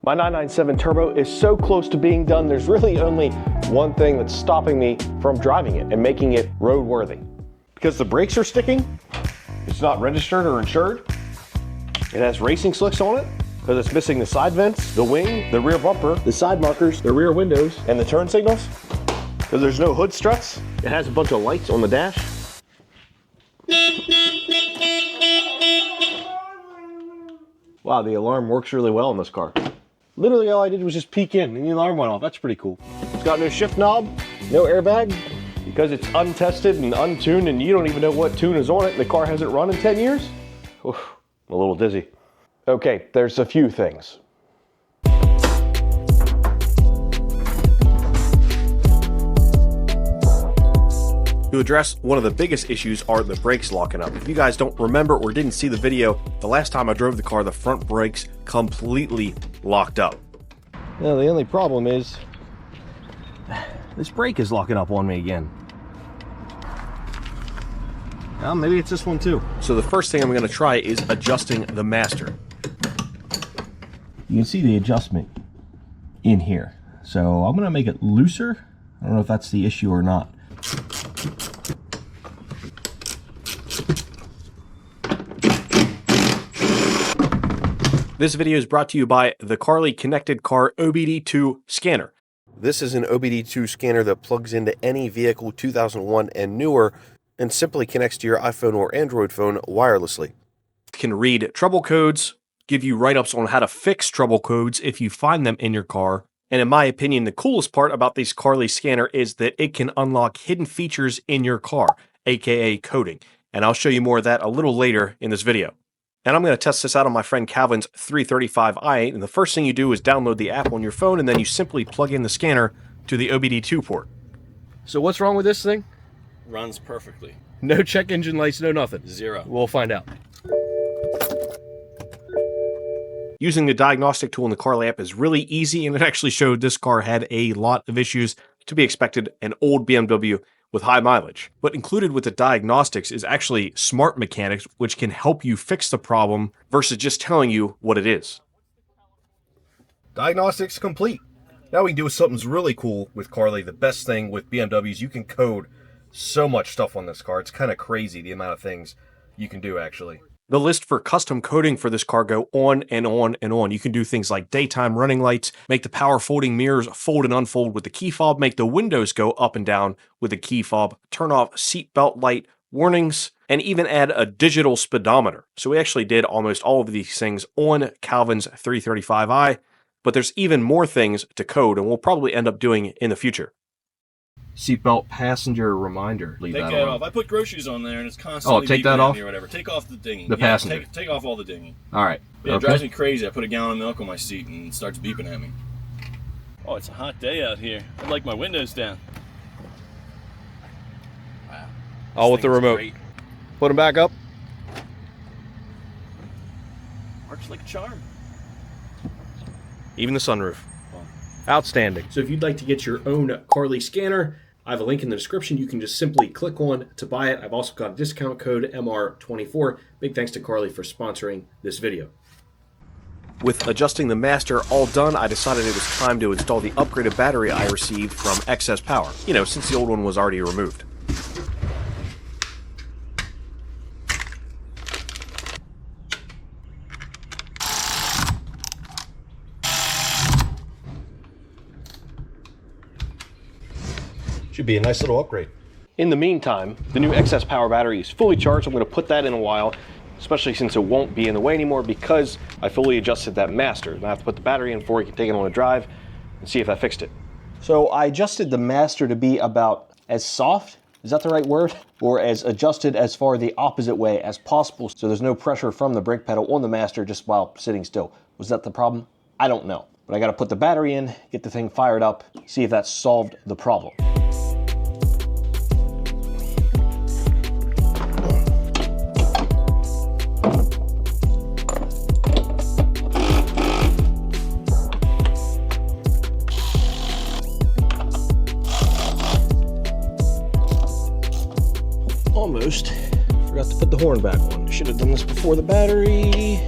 My 997 Turbo is so close to being done, there's really only one thing that's stopping me from driving it and making it roadworthy. Because the brakes are sticking, it's not registered or insured, it has racing slicks on it, because it's missing the side vents, the wing, the rear bumper, the side markers, the rear windows, and the turn signals. Because there's no hood struts. It has a bunch of lights on the dash. Wow, the alarm works really well in this car. Literally all I did was just peek in and the alarm went off. That's pretty cool. It's got no shift knob, no airbag, because it's untested and untuned and you don't even know what tune is on it. The car hasn't run in 10 years. Oof, I'm a little dizzy. Okay, there's a few things. To address one of the biggest issues are the brakes locking up. If you guys don't remember or didn't see the video, the last time I drove the car, the front brakes completely locked up. Now the only problem is this brake is locking up on me again. Well, maybe it's this one too. So the first thing I'm going to try is adjusting the master. You can see the adjustment in here. So I'm going to make it looser. I don't know if that's the issue or not. This video is brought to you by the Carly Connected Car OBD2 scanner. This is an OBD2 scanner that plugs into any vehicle 2001 and newer and simply connects to your iPhone or Android phone wirelessly. It can read trouble codes, give you write-ups on how to fix trouble codes if you find them in your car. And in my opinion, the coolest part about this Carly scanner is that it can unlock hidden features in your car, aka coding. And I'll show you more of that a little later in this video. And I'm going to test this out on my friend Calvin's 335i, and the first thing you do is download the app on your phone, and then you simply plug in the scanner to the OBD2 port. So what's wrong with this thing? Runs perfectly. No check engine lights, no nothing. Zero. We'll find out. Using the diagnostic tool in the Carly app is really easy, and it actually showed this car had a lot of issues. To be expected, an old BMW with high mileage. But included with the diagnostics is actually smart mechanics, which can help you fix the problem versus just telling you what it is. Diagnostics complete. Now we can do something really cool with Carly. The best thing with BMWs, you can code so much stuff on this car. It's kind of crazy the amount of things you can do actually. The list for custom coding for this car go on and on and on. You can do things like daytime running lights, make the power folding mirrors fold and unfold with the key fob, make the windows go up and down with the key fob, turn off seatbelt light warnings, and even add a digital speedometer. So we actually did almost all of these things on Calvin's 335i, but there's even more things to code, and we'll probably end up doing in the future. Seatbelt passenger reminder. Leave take that off. I put groceries on there and it's constantly take that off? or whatever. Take off the dinghy. The passenger. Take off all the dinghy. All right. Yeah, it drives me crazy. I put a gallon of milk on my seat and it starts beeping at me. Oh, it's a hot day out here. I'd like my windows down. Wow. All with the remote. Great. Put them back up. Works like a charm. Even the sunroof. Outstanding. So if you'd like to get your own Carly scanner, I have a link in the description. You can just simply click on to buy it. I've also got a discount code MR24. Big thanks to Carly for sponsoring this video. With adjusting the master all done, I decided it was time to install the upgraded battery I received from Excess Power, since the old one was already removed. Should be a nice little upgrade. In the meantime, the new Excess Power battery is fully charged. I'm going to put that in a while, especially since it won't be in the way anymore because I fully adjusted that master. I have to put the battery in before we can take it on a drive and see if that fixed it. So I adjusted the master to be about as soft, is that the right word? Or as adjusted as far the opposite way as possible so there's no pressure from the brake pedal on the master just while sitting still. Was that the problem? I don't know. But I got to put the battery in, get the thing fired up, see if that solved the problem. Almost forgot to put the horn back on. Should have done this before the battery.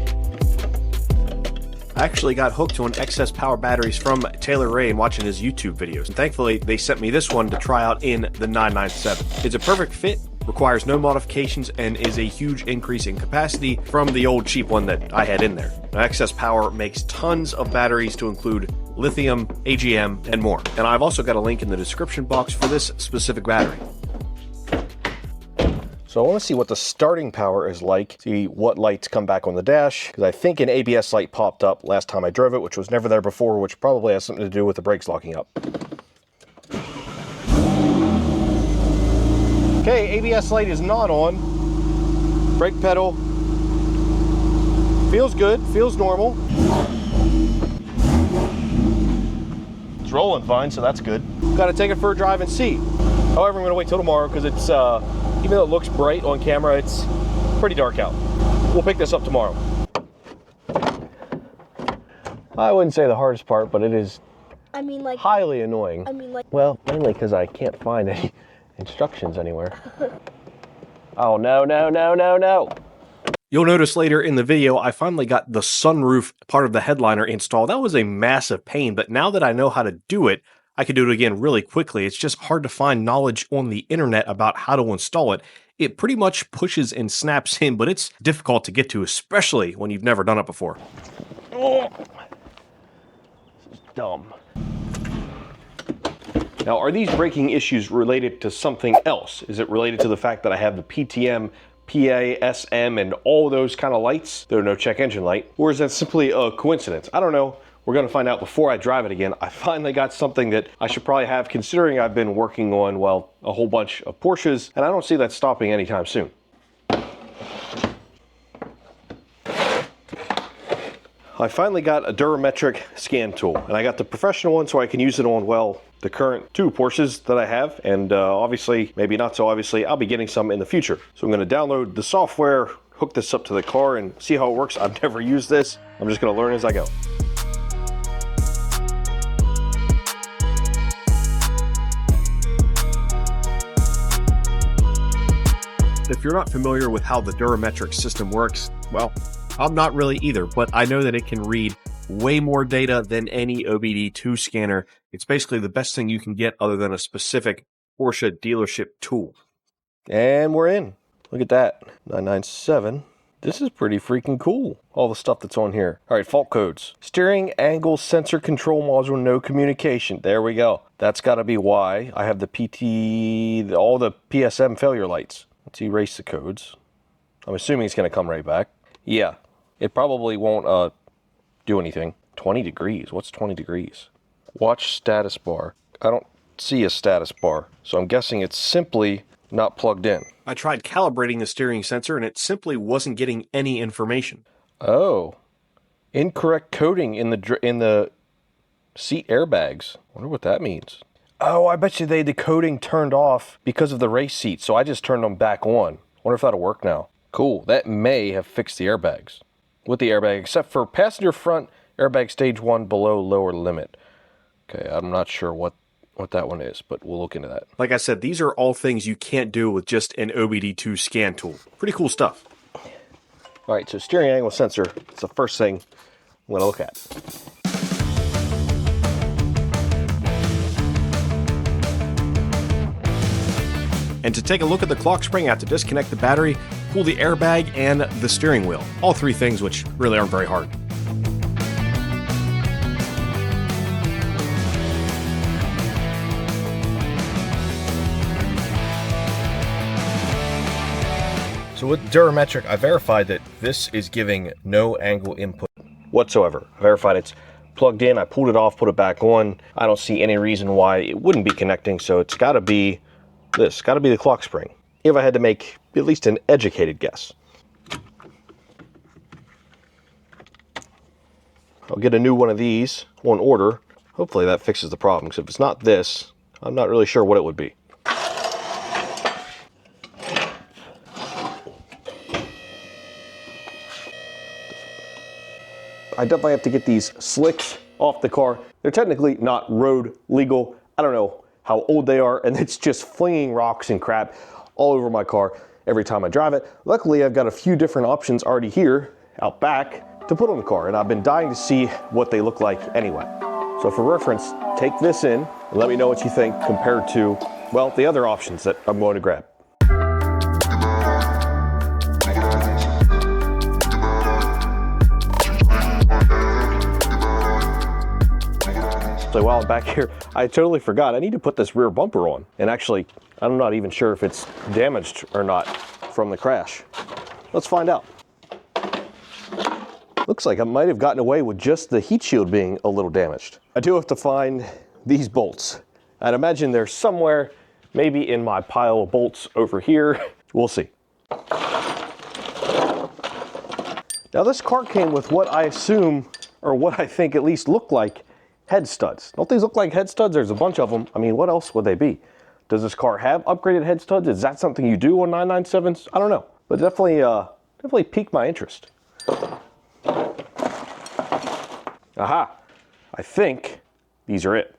I I actually got hooked on excess power batteries from Taylor Ray and watching his YouTube videos, and thankfully they sent me this one to try out in the 997. It's a perfect fit, requires no modifications, and is a huge increase in capacity from the old cheap one that I had in there. Now, excess power makes tons of batteries to include lithium, AGM, and more. And I've also got a link in the description box for this specific battery. So I want to see what the starting power is like, see what lights come back on the dash, because I think an ABS light popped up last time I drove it, which was never there before, which probably has something to do with the brakes locking up. Okay, ABS light is not on. Brake pedal. Feels good, feels normal. It's rolling fine, so that's good. Got to take it for a drive and see. However, I'm going to wait till tomorrow because it's, even though it looks bright on camera, it's pretty dark out. We'll pick this up tomorrow. I wouldn't say the hardest part, but it is highly annoying. Well, mainly because I can't find any instructions anywhere. Oh, no, no, no, no, no. You'll notice later in the video, I finally got the sunroof part of the headliner installed. That was a massive pain, but now that I know how to do it, I can do it again really quickly. It's just hard to find knowledge on the internet about how to install it. It pretty much pushes and snaps in, but it's difficult to get to, especially when you've never done it before. Oh, this is dumb. Now, are these braking issues related to something else? Is it related to the fact that I have the PTM, PA, SM, and all those kind of lights? There are no check engine light. Or is that simply a coincidence? I don't know. We're going to find out before I drive it again. I finally got something that I should probably have, considering I've been working on, well, a whole bunch of Porsches, and I don't see that stopping anytime soon. I finally got a Durametric scan tool, and I got the professional one so I can use it on, well, the current 2 Porsches that I have, and obviously, maybe not so obviously, I'll be getting some in the future. So I'm going to download the software, hook this up to the car, and see how it works. I've never used this. I'm just going to learn as I go. If you're not familiar with how the Durametric system works, well, I'm not really either, but I know that it can read way more data than any OBD2 scanner. It's basically the best thing you can get other than a specific Porsche dealership tool. And we're in. Look at that. 997. This is pretty freaking cool. All the stuff that's on here. All right, fault codes. Steering angle sensor control module, no communication. There we go. That's got to be why I have the PT, all the PSM failure lights. Let's erase the codes. I'm assuming it's going to come right back. Yeah, it probably won't do anything. 20 degrees. What's 20 degrees? Watch status bar. I don't see a status bar, so I'm guessing it's simply not plugged in. I tried calibrating the steering sensor, and it simply wasn't getting any information. Oh, incorrect coding in the seat airbags. Wonder what that means. Oh, I bet you the coding turned off because of the race seat, so I just turned them back on. Wonder if that'll work now. Cool, that may have fixed the airbags. With the airbag, except for passenger front airbag stage 1 below lower limit. Okay, I'm not sure what that one is, but we'll look into that. Like I said, these are all things you can't do with just an OBD2 scan tool. Pretty cool stuff. All right, so steering angle sensor, it's the first thing I'm gonna look at. And to take a look at the clock spring, I have to disconnect the battery, pull the airbag, and the steering wheel. All 3 things which really aren't very hard. So with Durametric, I verified that this is giving no angle input whatsoever. I verified it's plugged in, I pulled it off, put it back on. I don't see any reason why it wouldn't be connecting, so it's gotta be this, gotta be the clock spring. If I had to make at least an educated guess. I'll get a new one of these on order. Hopefully that fixes the problem, because if it's not this, I'm not really sure what it would be. I definitely have to get these slicks off the car. They're technically not road legal. I don't know how old they are, and it's just flinging rocks and crap all over my car every time I drive it. Luckily, I've got a few different options already here out back to put on the car, and I've been dying to see what they look like anyway. So for reference, take this in and let me know what you think compared to, well, the other options that I'm going to grab. So while I'm back here, I totally forgot. I need to put this rear bumper on. And actually, I'm not even sure if it's damaged or not from the crash. Let's find out. Looks like I might have gotten away with just the heat shield being a little damaged. I do have to find these bolts. I'd imagine they're somewhere, maybe in my pile of bolts over here. We'll see. Now this car came with what I assume, or what I think at least look like, head studs. Don't these look like head studs? There's a bunch of them. I mean, what else would they be? Does this car have upgraded head studs? Is that something you do on 997s? I don't know, but definitely piqued my interest. Aha, I think these are it.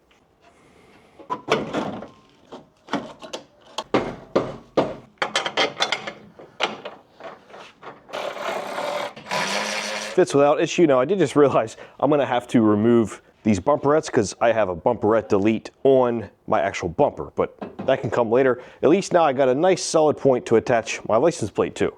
Fits without issue. Now I did just realize I'm gonna have to remove these bumperettes because I have a bumperette delete on my actual bumper, but that can come later. At least now I got a nice solid point to attach my license plate to.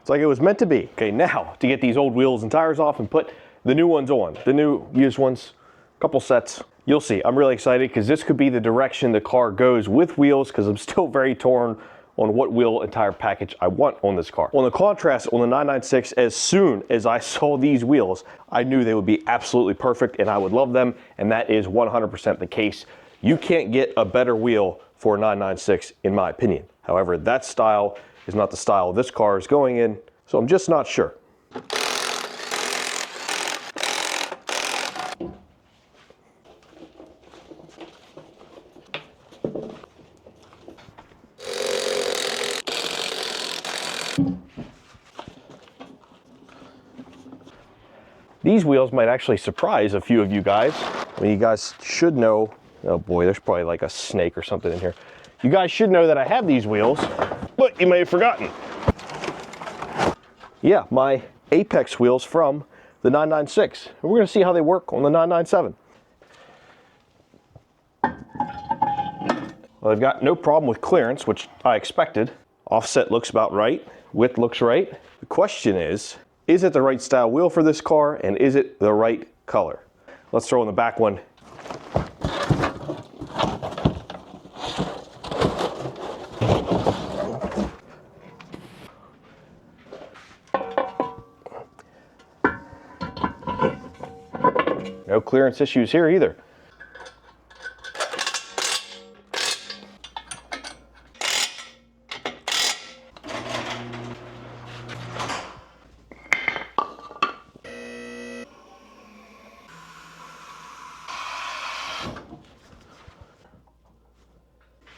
It's like it was meant to be. Okay, now to get these old wheels and tires off and put the new ones on, the new used ones, couple sets. You'll see, I'm really excited because this could be the direction the car goes with wheels because I'm still very torn on what wheel and tire package I want on this car. On the contrast on the 996, as soon as I saw these wheels, I knew they would be absolutely perfect and I would love them, and that is 100% the case. You can't get a better wheel for a 996 in my opinion. However, that style is not the style this car is going in, so I'm just not sure. These wheels might actually surprise a few of you guys. I mean, you guys should know, oh boy, there's probably like a snake or something in here. You guys should know that I have these wheels, but you may have forgotten. Yeah, my Apex wheels from the 996. And we're gonna see how they work on the 997. Well, they've got no problem with clearance, which I expected. Offset looks about right, width looks right. The question is it the right style wheel for this car, and is it the right color? Let's throw in the back one. No clearance issues here either.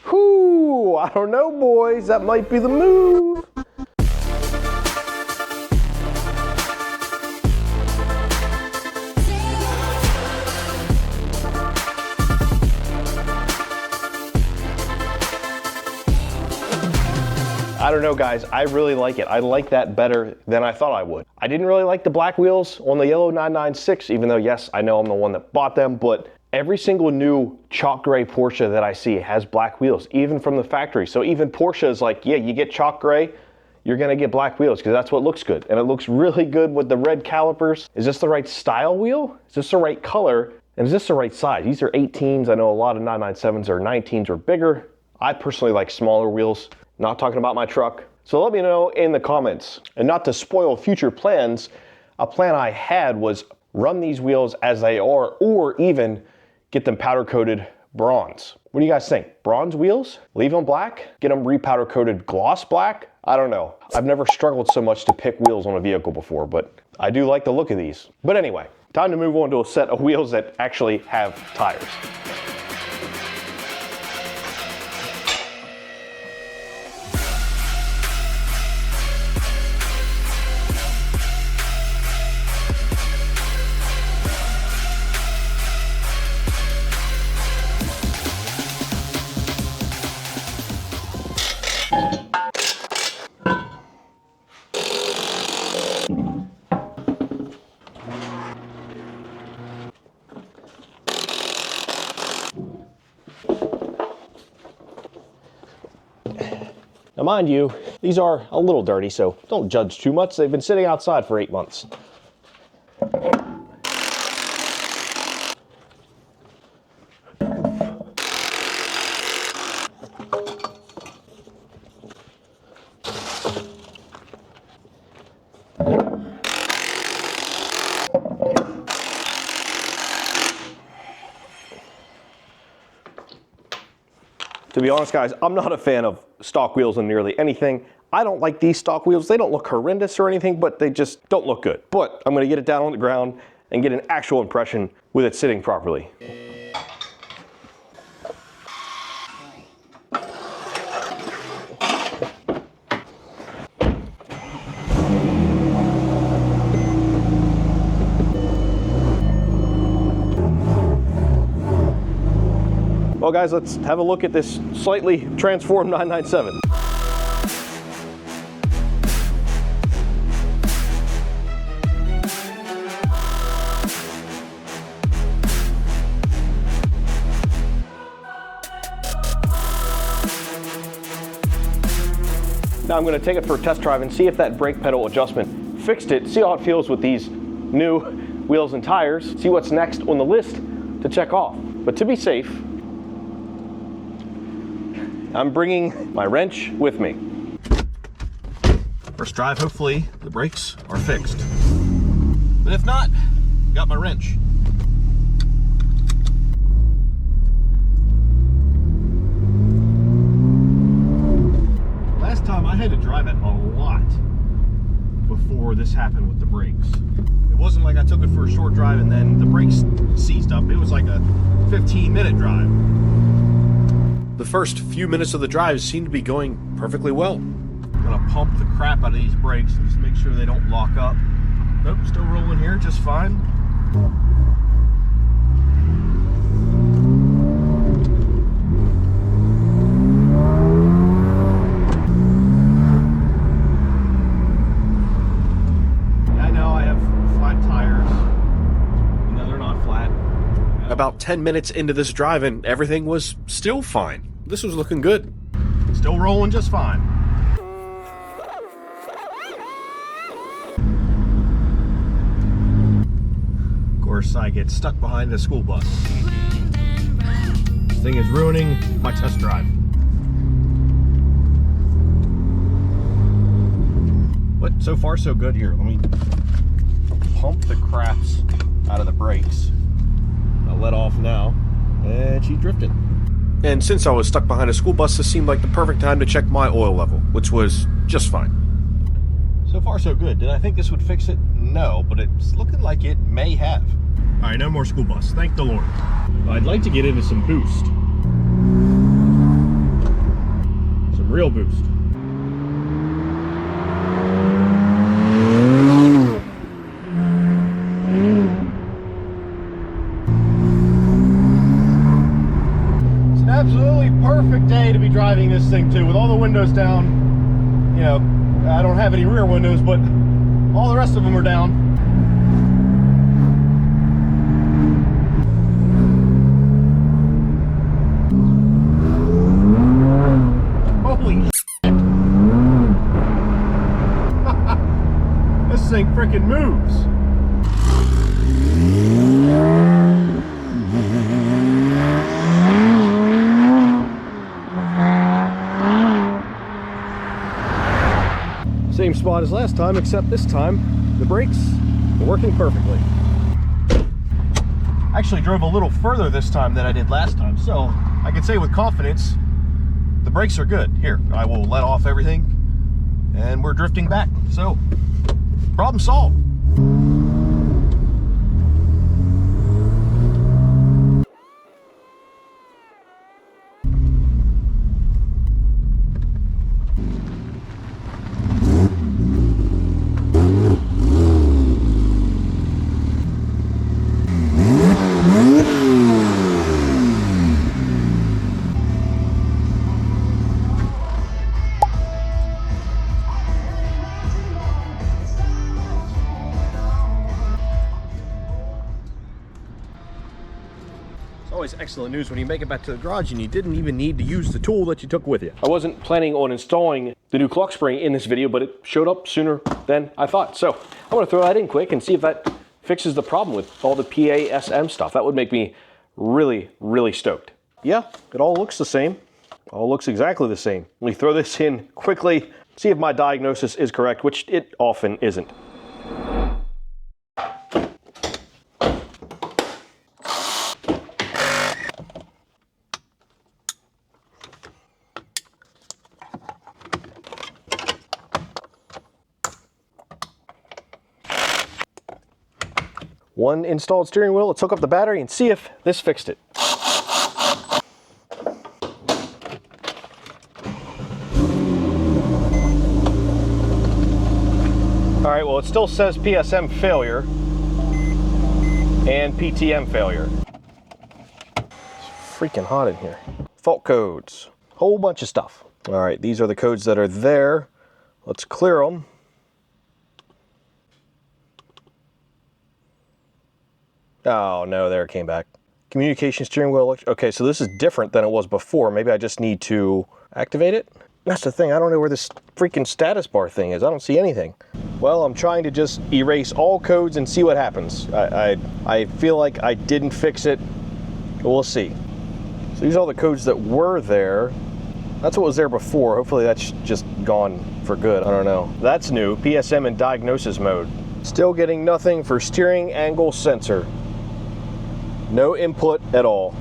Whew, I don't know, boys. That might be the move. I don't know, guys, I really like it. I like that better than I thought I would. I didn't really like the black wheels on the yellow 996, even though, yes, I know I'm the one that bought them, but every single new chalk gray Porsche that I see has black wheels, even from the factory. So even Porsche is like, yeah, you get chalk gray, you're gonna get black wheels because that's what looks good. And it looks really good with the red calipers. Is this the right style wheel? Is this the right color? And is this the right size? These are 18s. I know a lot of 997s or 19s or bigger. I personally like smaller wheels. Not talking about my truck. So let me know in the comments. And not to spoil future plans, a plan I had was run these wheels as they are, or even get them powder coated bronze. What do you guys think? Bronze wheels? Leave them black? Get them repowder coated gloss black? I don't know. I've never struggled so much to pick wheels on a vehicle before, but I do like the look of these. But anyway, time to move on to a set of wheels that actually have tires. Now mind you, these are a little dirty, so don't judge too much. They've been sitting outside for 8 months. To be honest, guys, I'm not a fan of stock wheels on nearly anything. I don't like these stock wheels. They don't look horrendous or anything, but they just don't look good. But I'm gonna get it down on the ground and get an actual impression with it sitting properly. Well guys, let's have a look at this slightly transformed 997. Now I'm going to take it for a test drive and see if that brake pedal adjustment fixed it, see how it feels with these new wheels and tires, see what's next on the list to check off. But to be safe, I'm bringing my wrench with me. First drive, hopefully the brakes are fixed. But if not, got my wrench. Last time I had to drive it a lot before this happened with the brakes. It wasn't like I took it for a short drive and then the brakes seized up. It was like a 15-minute drive. The first few minutes of the drive seem to be going perfectly well. I'm gonna pump the crap out of these brakes and just make sure they don't lock up. Nope, still rolling here just fine. I know I have flat tires. No, they're not flat. About 10 minutes into this drive and everything was still fine. This was looking good. Still rolling just fine. Of course, I get stuck behind a school bus. This thing is ruining my test drive. But so far so good here. Let me pump the craps out of the brakes. I'll let off now, and she drifted. And since I was stuck behind a school bus, this seemed like the perfect time to check my oil level, which was just fine. So far so good. Did I think this would fix it? No, but it's looking like it may have. All right, no more school bus, thank the Lord. I'd like to get into some boost. Some real boost. Absolutely perfect day to be driving this thing too, with all the windows down. You know, I don't have any rear windows, but all the rest of them are down. Holy shit. This thing freaking moves. Same spot as last time, except this time the brakes are working perfectly. Actually drove a little further this time than I did last time, so I can say with confidence the brakes are good. Here, I will let off everything and we're drifting back. So, problem solved. Always excellent news when you make it back to the garage and you didn't even need to use the tool that you took with you. I wasn't planning on installing the new clock spring in this video, but it showed up sooner than I thought. So I'm gonna throw that in quick and see if that fixes the problem with all the PASM stuff. That would make me really, really stoked. Yeah, it all looks the same. All looks exactly the same. Let me throw this in quickly, see if my diagnosis is correct, which it often isn't. One installed steering wheel, let's hook up the battery and see if this fixed it. All right, well, it still says PSM failure and PTM failure. It's freaking hot in here. Fault codes, whole bunch of stuff. All right, these are the codes that are there. Let's clear them. Oh no, there it came back. Communication steering wheel, okay, so this is different than it was before. Maybe I just need to activate it? That's the thing, I don't know where this freaking status bar thing is. I don't see anything. Well, I'm trying to just erase all codes and see what happens. I feel like I didn't fix it, but we'll see. So these are all the codes that were there. That's what was there before. Hopefully that's just gone for good, I don't know. That's new, PSM in diagnosis mode. Still getting nothing for steering angle sensor. No input at all.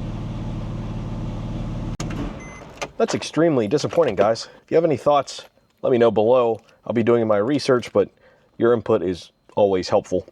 That's extremely disappointing, guys. If you have any thoughts, let me know below. I'll be doing my research, but your input is always helpful.